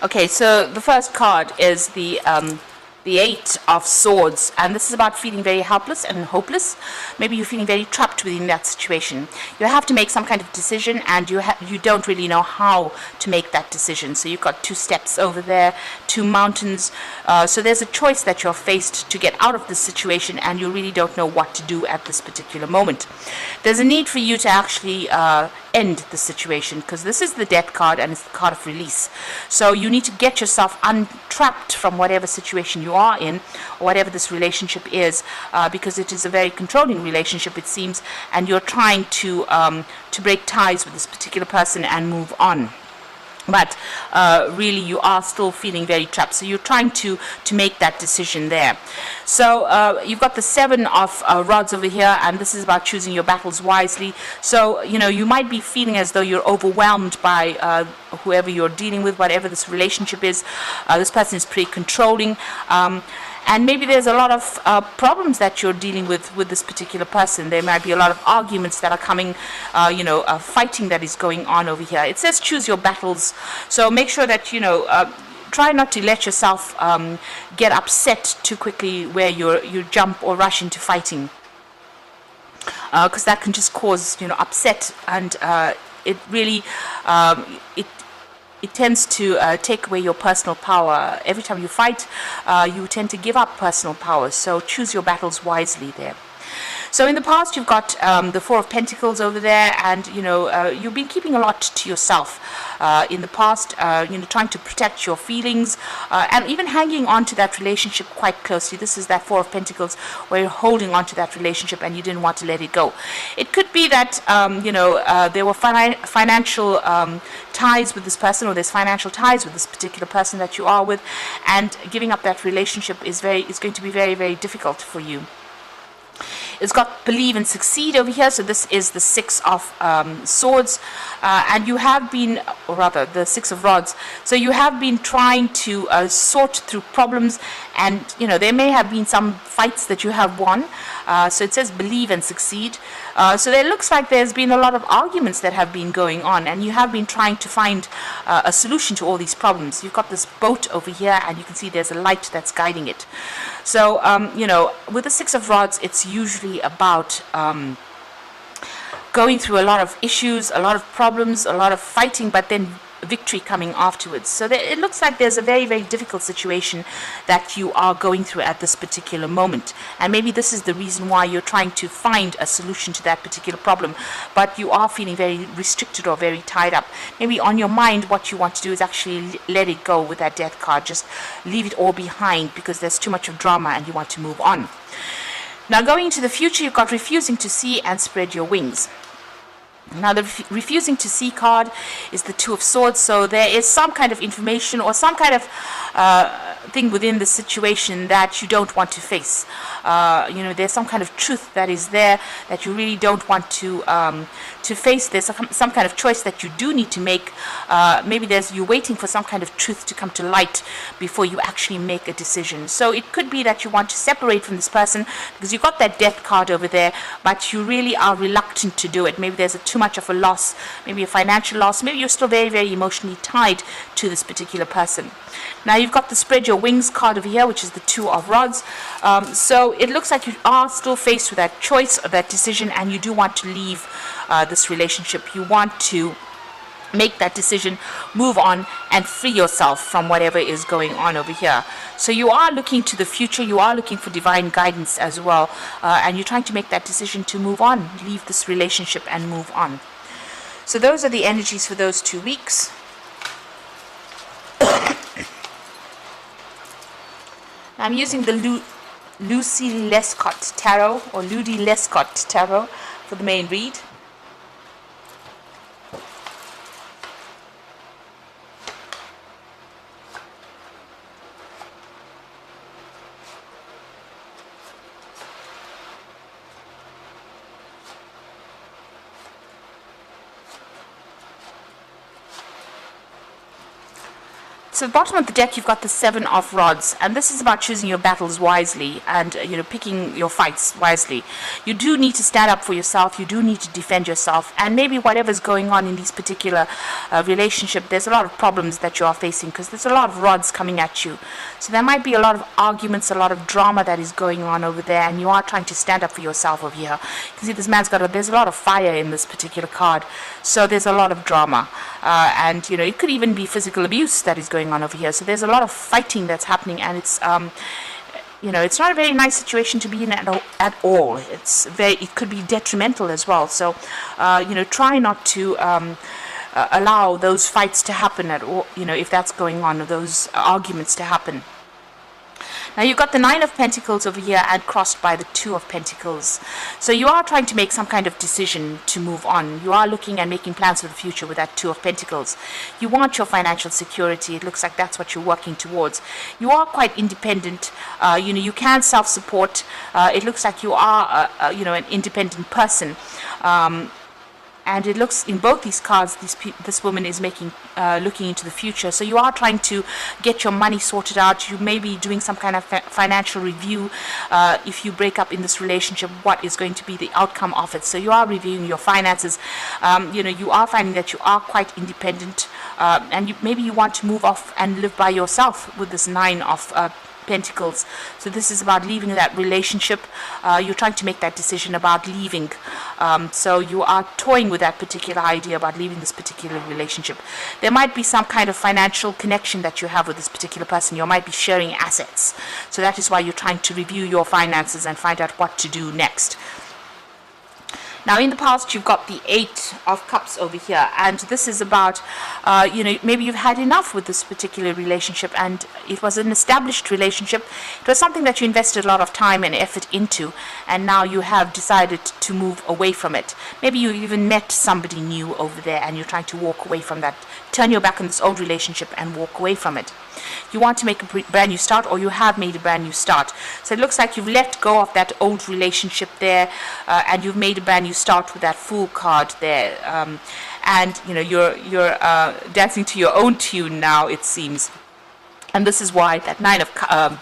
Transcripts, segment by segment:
Okay, so the first card is the Eight of Swords, and this is about feeling very helpless and hopeless. Maybe you're feeling very trapped within that situation. You have to make some kind of decision, and you don't really know how to make that decision. So you've got two steps over there, two mountains. So there's a choice that you're faced to get out of this situation, and you really don't know what to do at this particular moment. There's a need for you to actually end the situation, because this is the Death card and it's the card of release. So you need to get yourself untrapped from whatever situation you are in, or whatever this relationship is, because it is a very controlling relationship, it seems, and you're trying to break ties with this particular person and move on. But really you are still feeling very trapped, so you're trying to make that decision there. So you've got the Seven of Rods over here, and this is about choosing your battles wisely. So you might be feeling as though you're overwhelmed by whoever you're dealing with, whatever this relationship is. This person is pretty controlling, and maybe there's a lot of problems that you're dealing with this particular person. There might be a lot of arguments that are coming, fighting that is going on over here. It says choose your battles. So make sure that, try not to let yourself get upset too quickly where you jump or rush into fighting. Because that can just cause, upset, and it really, it tends to take away your personal power. Every time you fight, you tend to give up personal power. So choose your battles wisely there. So in the past, you've got the Four of Pentacles over there, and you've been keeping a lot to yourself in the past. Trying to protect your feelings, and even hanging on to that relationship quite closely. This is that Four of Pentacles, where you're holding on to that relationship and you didn't want to let it go. It could be that there were financial ties with this person, or there's financial ties with this particular person that you are with, and giving up that relationship is going to be very, very difficult for you. It's got Believe and Succeed over here. So this is the Six of Swords, and you have been, or rather the Six of Rods. So you have been trying to sort through problems, and there may have been some fights that you have won. So it says Believe and Succeed. So it looks like there's been a lot of arguments that have been going on, and you have been trying to find a solution to all these problems. You've got this boat over here, and you can see there's a light that's guiding it. So with the Six of Rods, it's usually about going through a lot of issues, a lot of problems, a lot of fighting, but then victory coming afterwards. So it looks like there's a very, very difficult situation that you are going through at this particular moment, and maybe this is the reason why you're trying to find a solution to that particular problem, but you are feeling very restricted or very tied up. Maybe on your mind what you want to do is actually let it go with that Death card. Just leave it all behind, because there's too much of drama and you want to move on. Now going into the future, you've got Refusing to See and Spread Your Wings. Now the Refusing to See card is the Two of Swords. So there is some kind of information or some kind of thing within the situation that you don't want to face. There's some kind of truth that is there that you really don't want to face. There's some kind of choice that you do need to make. Maybe you're waiting for some kind of truth to come to light before you actually make a decision. So it could be that you want to separate from this person because you've got that Death card over there, but you really are reluctant to do it. Maybe there's too much of a loss, maybe a financial loss. Maybe you're still very, very emotionally tied to this particular person. Now you've got the Spread Your Wings card over here, which is the Two of Rods. So it looks like you are still faced with that choice or that decision, and you do want to leave this relationship. You want to make that decision, move on, and free yourself from whatever is going on over here. So you are looking to the future, you are looking for divine guidance as well, and you're trying to make that decision to move on, leave this relationship and move on. So those are the energies for those 2 weeks. I'm using the Lucy Lescott Tarot, or Ludi Lescott Tarot, for the main read. So at the bottom of the deck, you've got the Seven of Rods, and this is about choosing your battles wisely and picking your fights wisely. You do need to stand up for yourself. You do need to defend yourself, and maybe whatever's going on in this particular relationship, there's a lot of problems that you are facing because there's a lot of rods coming at you. So there might be a lot of arguments, a lot of drama that is going on over there, and you are trying to stand up for yourself over here. You can see this man's there's a lot of fire in this particular card, so there's a lot of drama, and it could even be physical abuse that is going on over here. So there's a lot of fighting that's happening, and it's it's not a very nice situation to be in at all. It could be detrimental as well. So try not to allow those fights to happen at all, if that's going on, or those arguments to happen. Now you've got the Nine of Pentacles over here and crossed by the Two of Pentacles. So you are trying to make some kind of decision to move on. You are looking and making plans for the future with that Two of Pentacles. You want your financial security. It looks like that's what you're working towards. You are quite independent. You can self-support. It looks like you are, an independent person. And it looks in both these cards, this woman is looking into the future. So you are trying to get your money sorted out. You may be doing some kind of financial review. If you break up in this relationship, what is going to be the outcome of it? So you are reviewing your finances. You are finding that you are quite independent, and maybe you want to move off and live by yourself with this Nine of Pentacles. So this is about leaving that relationship. You're trying to make that decision about leaving. So you are toying with that particular idea about leaving this particular relationship. There might be some kind of financial connection that you have with this particular person. You might be sharing assets. So that is why you're trying to review your finances and find out what to do next. Now, in the past, you've got the Eight of Cups over here, and this is about, maybe you've had enough with this particular relationship, and it was an established relationship. It was something that you invested a lot of time and effort into, and now you have decided to move away from it. Maybe you even met somebody new over there, and you're trying to walk away from that, turn your back on this old relationship and walk away from it. You want to make a brand new start, or you have made a brand new start. So it looks like you've let go of that old relationship there, and you've made a brand new start with that Fool card there. And you're dancing to your own tune now, it seems. And this is why that Nine of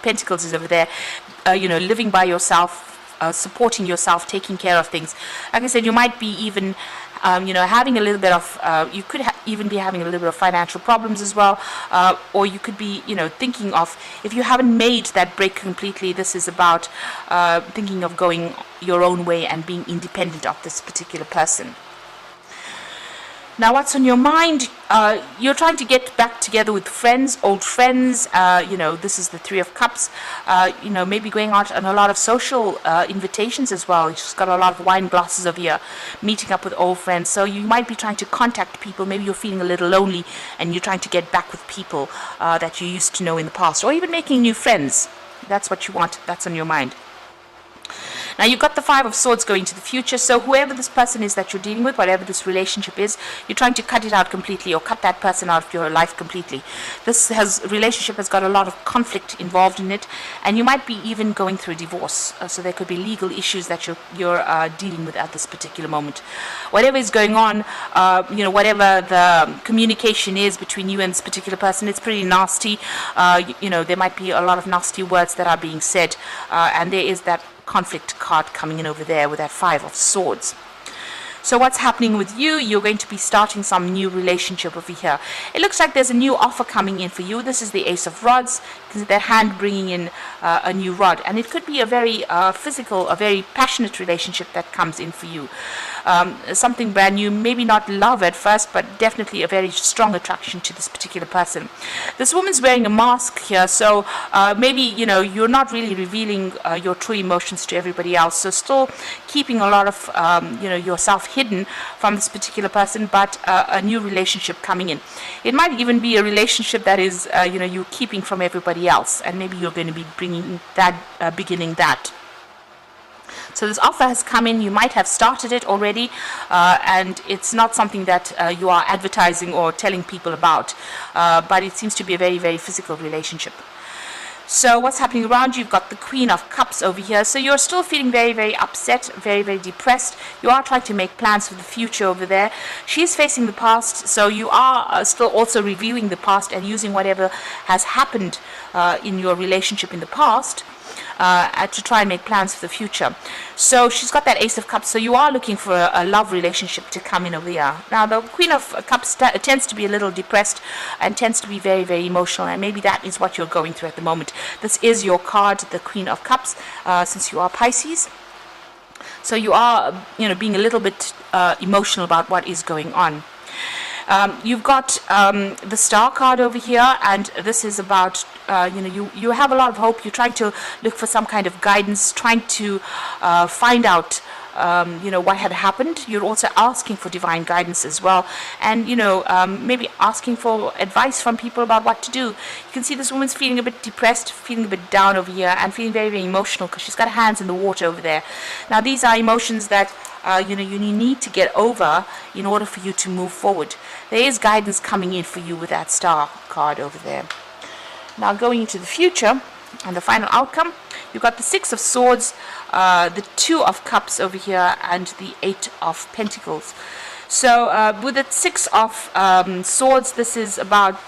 Pentacles is over there. Living by yourself, supporting yourself, taking care of things. Like I said, you might be even having a little bit of, you could even be having a little bit of financial problems as well, or you could be, thinking of, if you haven't made that break completely, this is about thinking of going your own way and being independent of this particular person. Now, what's on your mind? You're trying to get back together with friends, old friends. This is the Three of Cups. Maybe going out on a lot of social invitations as well. You've just got a lot of wine glasses over here, meeting up with old friends. So you might be trying to contact people. Maybe you're feeling a little lonely and you're trying to get back with people that you used to know in the past, or even making new friends. That's what you want. That's on your mind. Now, you've got the Five of Swords going to the future. So whoever this person is that you're dealing with, whatever this relationship is, you're trying to cut it out completely, or cut that person out of your life completely. This relationship has got a lot of conflict involved in it, and you might be even going through a divorce. So there could be legal issues that you're dealing with at this particular moment. Whatever is going on, whatever the communication is between you and this particular person, it's pretty nasty. There might be a lot of nasty words that are being said, and there is that conflict card coming in over there with that Five of Swords. So what's happening with you? You're going to be starting some new relationship over here. It looks like there's a new offer coming in for you. This is the Ace of Rods. That hand bringing in a new rod. And it could be a very physical, a very passionate relationship that comes in for you. Something brand new, maybe not love at first, but definitely a very strong attraction to this particular person. This woman's wearing a mask here, so maybe, you're not really revealing your true emotions to everybody else. So still keeping a lot of, yourself hidden from this particular person, but a new relationship coming in. It might even be a relationship that is, you keeping from everybody else, and maybe you're going to be bringing that, beginning that. So this offer has come in. You might have started it already, and it's not something that you are advertising or telling people about, but it seems to be a very, very physical relationship. So what's happening around you? You've got the Queen of Cups over here. So you're still feeling very, very upset, very, very depressed. You are trying to make plans for the future over there. She's facing the past, so you are still also reviewing the past and using whatever has happened in your relationship in the past to try and make plans for the future. So she's got that Ace of Cups, so you are looking for a love relationship to come in over here. Now the Queen of Cups tends to be a little depressed and tends to be very, very emotional, and maybe that is what you're going through at the moment. This is your card, the Queen of Cups, since you are Pisces. So you are, being a little bit emotional about what is going on. You've got the Star card over here, and this is about, you have a lot of hope. You're trying to look for some kind of guidance, trying to find out, what had happened. You're also asking for divine guidance as well, and, maybe asking for advice from people about what to do. You can see this woman's feeling a bit depressed, feeling a bit down over here, and feeling very, very emotional because she's got her hands in the water over there. Now, these are emotions that you need to get over in order for you to move forward. There is guidance coming in for you with that Star card over there. Now going into the future and the final outcome, you've got the Six of Swords, the Two of Cups over here, and the Eight of Pentacles. So with the Six of Swords, this is about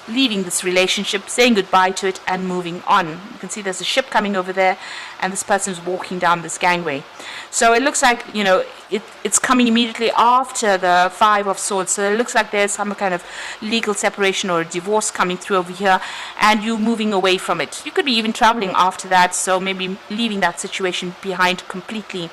leaving this relationship, saying goodbye to it, and moving on. You can see there's a ship coming over there, and this person's walking down this gangway. So it looks like, it's coming immediately after the Five of Swords. So it looks like there's some kind of legal separation or a divorce coming through over here, and you moving away from it. You could be even traveling after that, so maybe leaving that situation behind completely.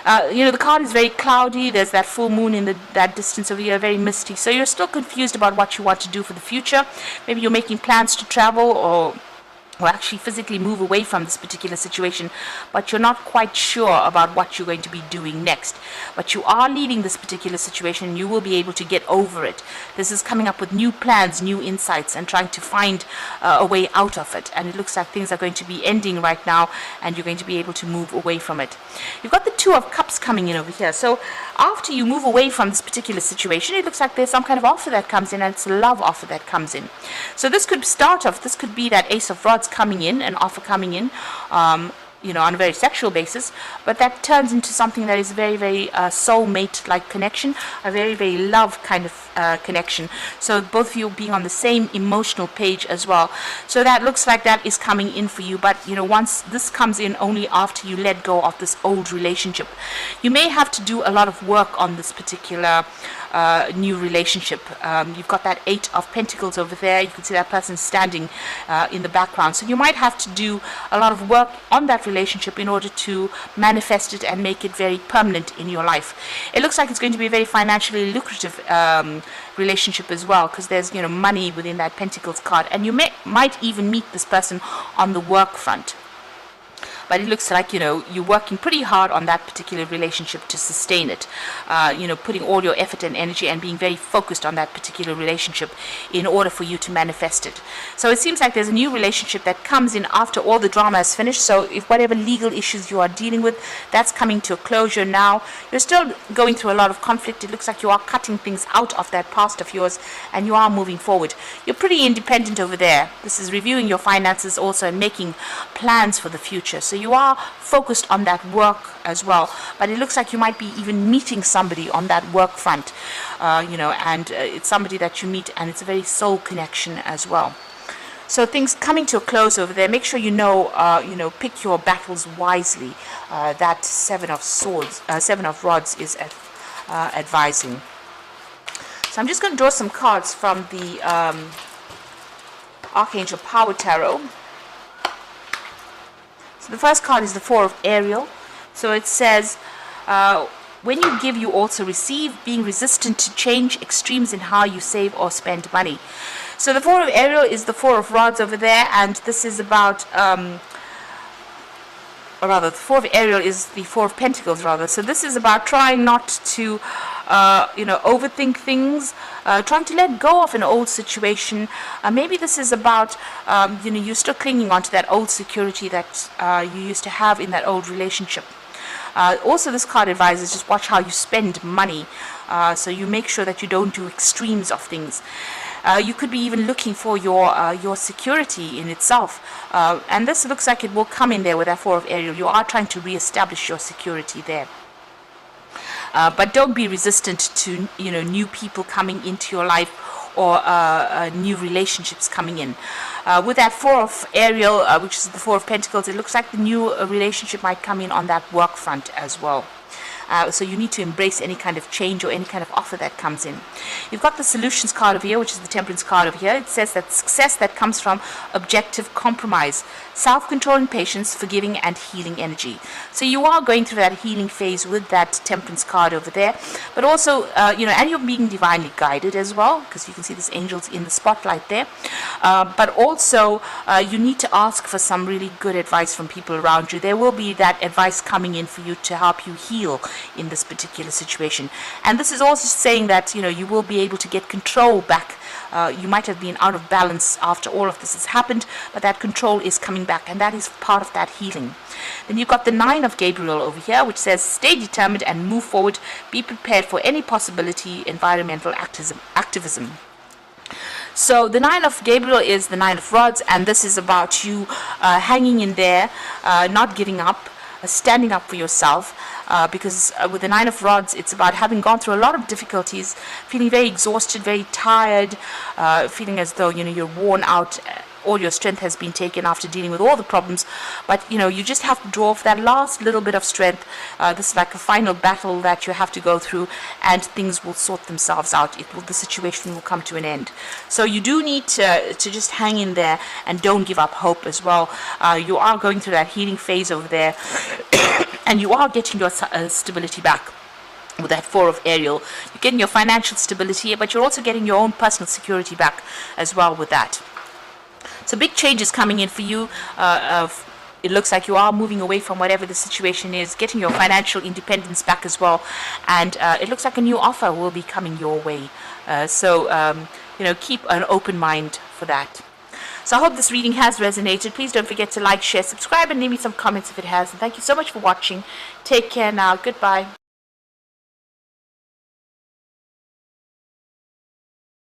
The card is very cloudy. There's that full moon in that distance over here, very misty. So you're still confused about what you want to do for the future. Maybe you're making plans to travel or actually physically move away from this particular situation, but you're not quite sure about what you're going to be doing next. But you are leaving this particular situation, and you will be able to get over it. This is coming up with new plans, new insights, and trying to find a way out of it. And it looks like things are going to be ending right now, and you're going to be able to move away from it. You've got the Two of Cups coming in over here. So after you move away from this particular situation, it looks like there's some kind of offer that comes in, and it's a love offer that comes in. So this could start off, this could be that Ace of Rods coming in, an offer coming in, on a very sexual basis, but that turns into something that is very, very soulmate-like connection, a very, very love kind of connection. So both of you being on the same emotional page as well. So that looks like that is coming in for you, but once this comes in, only after you let go of this old relationship. You may have to do a lot of work on this particular new relationship. You've got that Eight of Pentacles over there. You can see that person standing in the background. So you might have to do a lot of work on that relationship in order to manifest it and make it very permanent in your life. It looks like it's going to be a very financially lucrative relationship as well, because there's money within that Pentacles card, and you might even meet this person on the work front. But it looks like, you're working pretty hard on that particular relationship to sustain it. Putting all your effort and energy and being very focused on that particular relationship in order for you to manifest it. So it seems like there's a new relationship that comes in after all the drama is finished. So if whatever legal issues you are dealing with, that's coming to a closure now. You're still going through a lot of conflict. It looks like you are cutting things out of that past of yours, and you are moving forward. You're pretty independent over there. This is reviewing your finances also and making plans for the future. So you are focused on that work as well, but it looks like you might be even meeting somebody on that work front, and it's somebody that you meet, and it's a very soul connection as well. So things coming to a close over there. Make sure pick your battles wisely. That Seven of Rods is advising. So I'm just going to draw some cards from the Archangel Power Tarot. So the first card is the Four of Ariel. So it says, when you give, you also receive, being resistant to change, extremes in how you save or spend money. So the Four of Ariel is the Four of Rods over there, and this is about, the Four of Ariel is the Four of Pentacles, rather. So this is about trying not to, overthink things, trying to let go of an old situation. Maybe this is about, you're still clinging on to that old security that you used to have in that old relationship. Also, this card advises just watch how you spend money, so you make sure that you don't do extremes of things. You could be even looking for your security in itself, and this looks like it will come in there with that Four of Ariel. You are trying to reestablish your security there. But don't be resistant to new people coming into your life, or new relationships coming in. With that Four of Ariel, which is the Four of Pentacles, it looks like the new relationship might come in on that work front as well. So you need to embrace any kind of change or any kind of offer that comes in. You've got the Solutions card over here, which is the Temperance card over here. It says that success that comes from objective compromise, self-control and patience, forgiving and healing energy. So you are going through that healing phase with that Temperance card over there, but also, and you're being divinely guided as well, because you can see this angels in the spotlight there. But also, you need to ask for some really good advice from people around you. There will be that advice coming in for you to help you heal in this particular situation. And this is also saying that you will be able to get control back. You might have been out of balance after all of this has happened, but that control is coming back, and that is part of that healing. Then you've got the Nine of Gabriel over here, which says stay determined and move forward. Be prepared for any possibility. Environmental activism. So the Nine of Gabriel is the Nine of Rods, and this is about you hanging in there, not giving up, standing up for yourself, because with the Nine of Rods, it's about having gone through a lot of difficulties, feeling very exhausted, very tired, feeling as though you're worn out. All your strength has been taken after dealing with all the problems, but you just have to draw off that last little bit of strength. This is like a final battle that you have to go through, and things will sort themselves out. The situation will come to an end. So you do need to just hang in there and don't give up hope as well. You are going through that healing phase over there, and you are getting your stability back. With that Four of Ariel, you're getting your financial stability, but you're also getting your own personal security back as well with that. So big changes coming in for you. It looks like you are moving away from whatever the situation is, getting your financial independence back as well. And it looks like a new offer will be coming your way. So keep an open mind for that. So I hope this reading has resonated. Please don't forget to like, share, subscribe, and leave me some comments if it has. And thank you so much for watching. Take care now. Goodbye.